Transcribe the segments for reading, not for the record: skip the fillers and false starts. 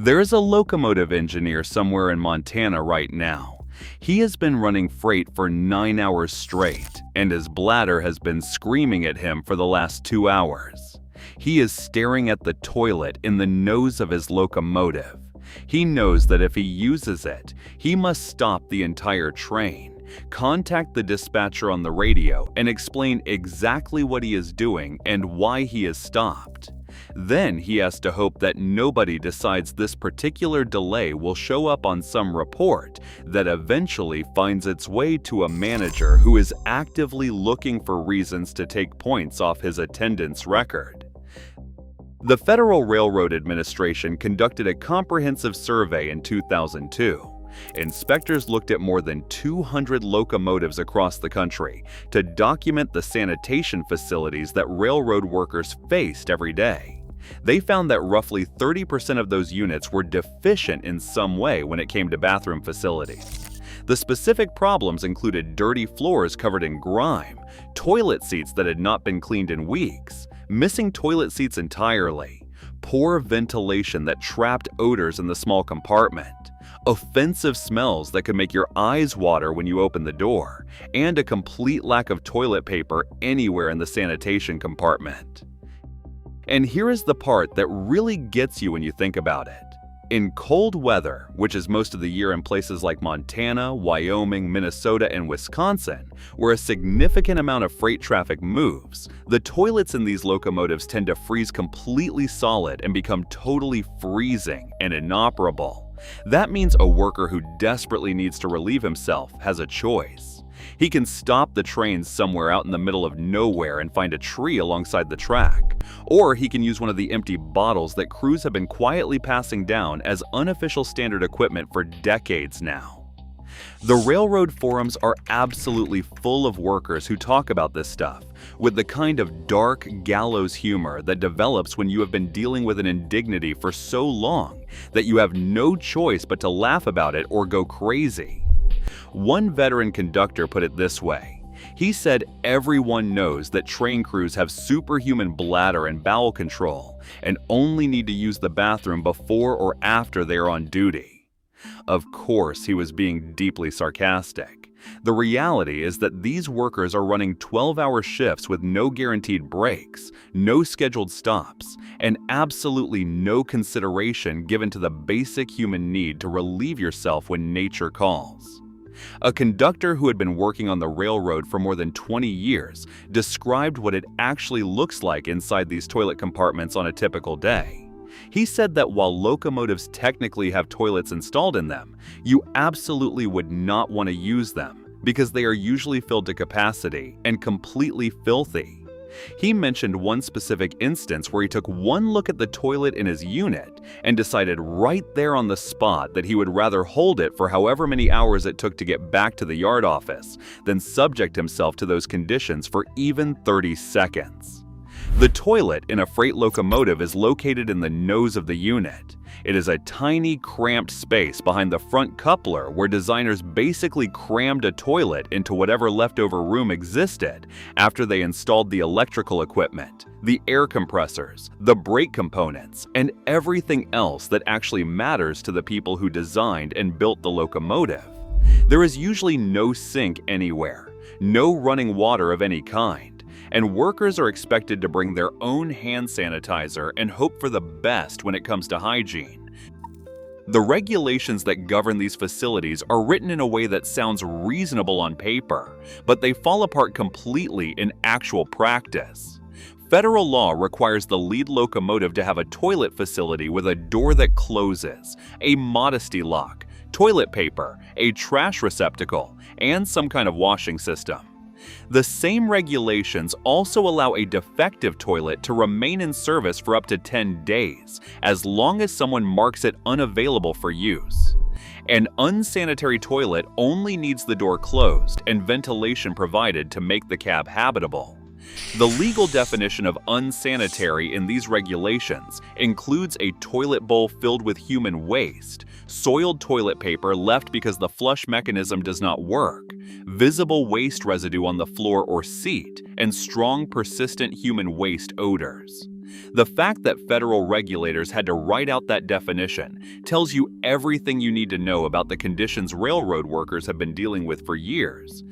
There's a locomotive engineer somewhere in Montana right now. He has been running freight for 9 hours straight, and his bladder has been screaming at him for the last 2 hours. He is staring at the toilet in the nose of his locomotive. He knows that if he uses it, he must stop the entire train, contact the dispatcher on the radio, and explain exactly what he is doing and why he is stopped. Then he has to hope that nobody decides this particular delay will show up on some report that eventually finds its way to a manager who is actively looking for reasons to take points off his attendance record. The Federal Railroad Administration conducted a comprehensive survey in 2002. Inspectors looked at more than 200 locomotives across the country to document the sanitation facilities that railroad workers faced every day. They found that roughly 30% of those units were deficient in some way when it came to bathroom facilities. The specific problems included dirty floors covered in grime, toilet seats that had not been cleaned in weeks, missing toilet seats entirely, poor ventilation that trapped odors in the small compartment, offensive smells that could make your eyes water when you open the door, and a complete lack of toilet paper anywhere in the sanitation compartment. And here is the part that really gets you when you think about it. In cold weather, which is most of the year in places like Montana, Wyoming, Minnesota, and Wisconsin, where a significant amount of freight traffic moves, the toilets in these locomotives tend to freeze completely solid and become totally freezing and inoperable. That means a worker who desperately needs to relieve himself has a choice. He can stop the train somewhere out in the middle of nowhere and find a tree alongside the track, or he can use one of the empty bottles that crews have been quietly passing down as unofficial standard equipment for decades now. The railroad forums are absolutely full of workers who talk about this stuff, with the kind of dark gallows humor that develops when you have been dealing with an indignity for so long that you have no choice but to laugh about it or go crazy. One veteran conductor put it this way. He said everyone knows that train crews have superhuman bladder and bowel control and only need to use the bathroom before or after they are on duty. Of course, he was being deeply sarcastic. The reality is that these workers are running 12-hour shifts with no guaranteed breaks, no scheduled stops, and absolutely no consideration given to the basic human need to relieve yourself when nature calls. A conductor who had been working on the railroad for more than 20 years described what it actually looks like inside these toilet compartments on a typical day. He said that while locomotives technically have toilets installed in them, you absolutely would not want to use them because they are usually filled to capacity and completely filthy. He mentioned one specific instance where he took one look at the toilet in his unit and decided right there on the spot that he would rather hold it for however many hours it took to get back to the yard office than subject himself to those conditions for even 30 seconds. The toilet in a freight locomotive is located in the nose of the unit. It is a tiny, cramped space behind the front coupler where designers basically crammed a toilet into whatever leftover room existed after they installed the electrical equipment, the air compressors, the brake components, and everything else that actually matters to the people who designed and built the locomotive. There is usually no sink anywhere, no running water of any kind, and workers are expected to bring their own hand sanitizer and hope for the best when it comes to hygiene. The regulations that govern these facilities are written in a way that sounds reasonable on paper, but they fall apart completely in actual practice. Federal law requires the lead locomotive to have a toilet facility with a door that closes, a modesty lock, toilet paper, a trash receptacle, and some kind of washing system. The same regulations also allow a defective toilet to remain in service for up to 10 days, as long as someone marks it unavailable for use. An unsanitary toilet only needs the door closed and ventilation provided to make the cab habitable. The legal definition of unsanitary in these regulations includes a toilet bowl filled with human waste, soiled toilet paper left because the flush mechanism does not work, visible waste residue on the floor or seat, and strong, persistent human waste odors. The fact that federal regulators had to write out that definition tells you everything you need to know about the conditions railroad workers have been dealing with for years.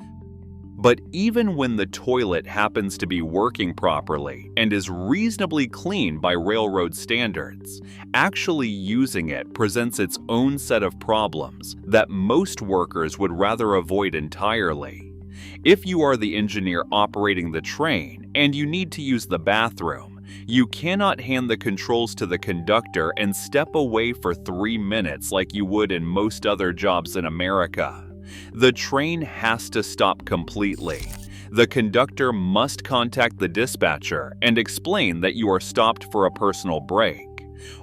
But even when the toilet happens to be working properly and is reasonably clean by railroad standards, actually using it presents its own set of problems that most workers would rather avoid entirely. If you are the engineer operating the train and you need to use the bathroom, you cannot hand the controls to the conductor and step away for 3 minutes like you would in most other jobs in America. The train has to stop completely. The conductor must contact the dispatcher and explain that you are stopped for a personal break.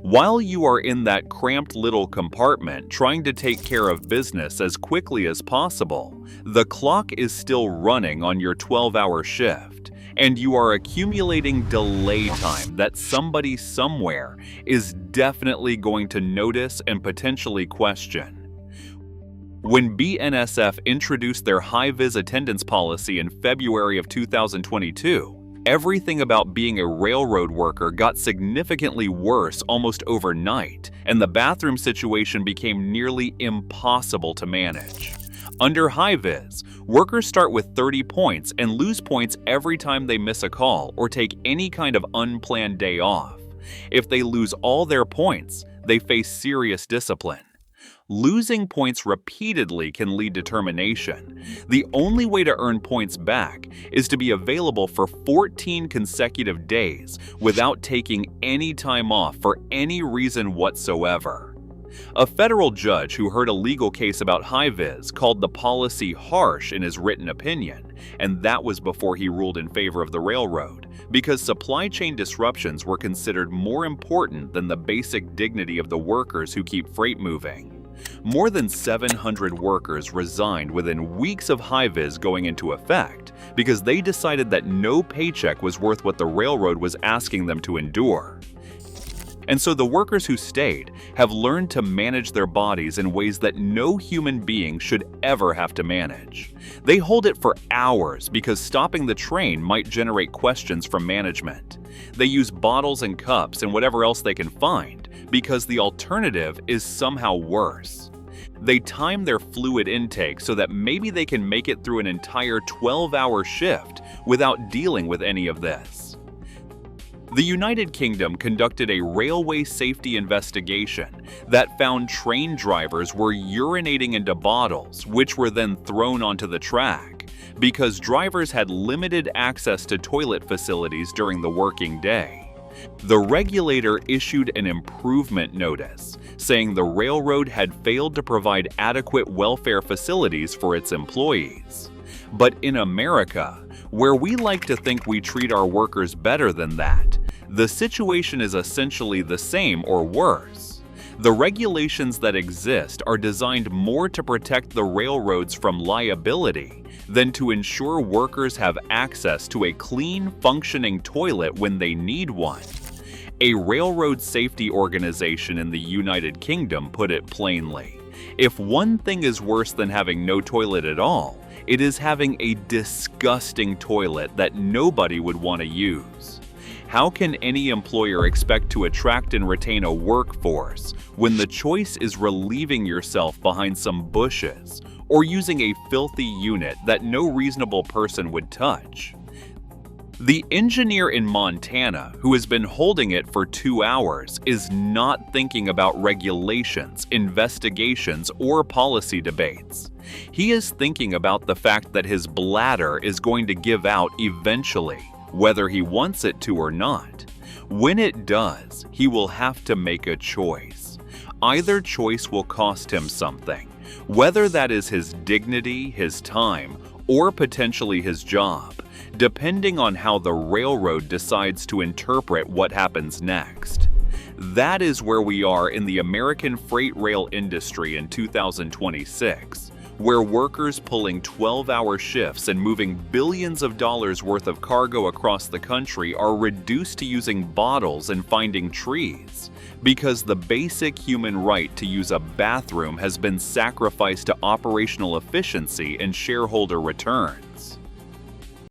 While you are in that cramped little compartment trying to take care of business as quickly as possible, the clock is still running on your 12-hour shift, and you are accumulating delay time that somebody somewhere is definitely going to notice and potentially question. When BNSF introduced their high-vis attendance policy in February of 2022, everything about being a railroad worker got significantly worse almost overnight, and the bathroom situation became nearly impossible to manage. Under high-vis, workers start with 30 points and lose points every time they miss a call or take any kind of unplanned day off. If they lose all their points, they face serious discipline. Losing points repeatedly can lead to termination. The only way to earn points back is to be available for 14 consecutive days without taking any time off for any reason whatsoever. A federal judge who heard a legal case about high-vis called the policy harsh in his written opinion, and that was before he ruled in favor of the railroad, because supply chain disruptions were considered more important than the basic dignity of the workers who keep freight moving. More than 700 workers resigned within weeks of high-vis going into effect because they decided that no paycheck was worth what the railroad was asking them to endure. And so the workers who stayed have learned to manage their bodies in ways that no human being should ever have to manage. They hold it for hours because stopping the train might generate questions from management. They use bottles and cups and whatever else they can find because the alternative is somehow worse. They time their fluid intake so that maybe they can make it through an entire 12-hour shift without dealing with any of this. The United Kingdom conducted a railway safety investigation that found train drivers were urinating into bottles, which were then thrown onto the track, because drivers had limited access to toilet facilities during the working day. The regulator issued an improvement notice, saying the railroad had failed to provide adequate welfare facilities for its employees. But in America, where we like to think we treat our workers better than that, the situation is essentially the same or worse. The regulations that exist are designed more to protect the railroads from liability than to ensure workers have access to a clean, functioning toilet when they need one. A railroad safety organization in the United Kingdom put it plainly: if one thing is worse than having no toilet at all, it is having a disgusting toilet that nobody would want to use. How can any employer expect to attract and retain a workforce when the choice is relieving yourself behind some bushes or using a filthy unit that no reasonable person would touch? The engineer in Montana who has been holding it for 2 hours is not thinking about regulations, investigations, or policy debates. He is thinking about the fact that his bladder is going to give out eventually, whether he wants it to or not. When it does, he will have to make a choice. Either choice will cost him something, whether that is his dignity, his time, or potentially his job, depending on how the railroad decides to interpret what happens next. That is where we are in the American freight rail industry in 2026. Where workers pulling 12-hour shifts and moving billions of dollars worth of cargo across the country are reduced to using bottles and finding trees, because the basic human right to use a bathroom has been sacrificed to operational efficiency and shareholder returns.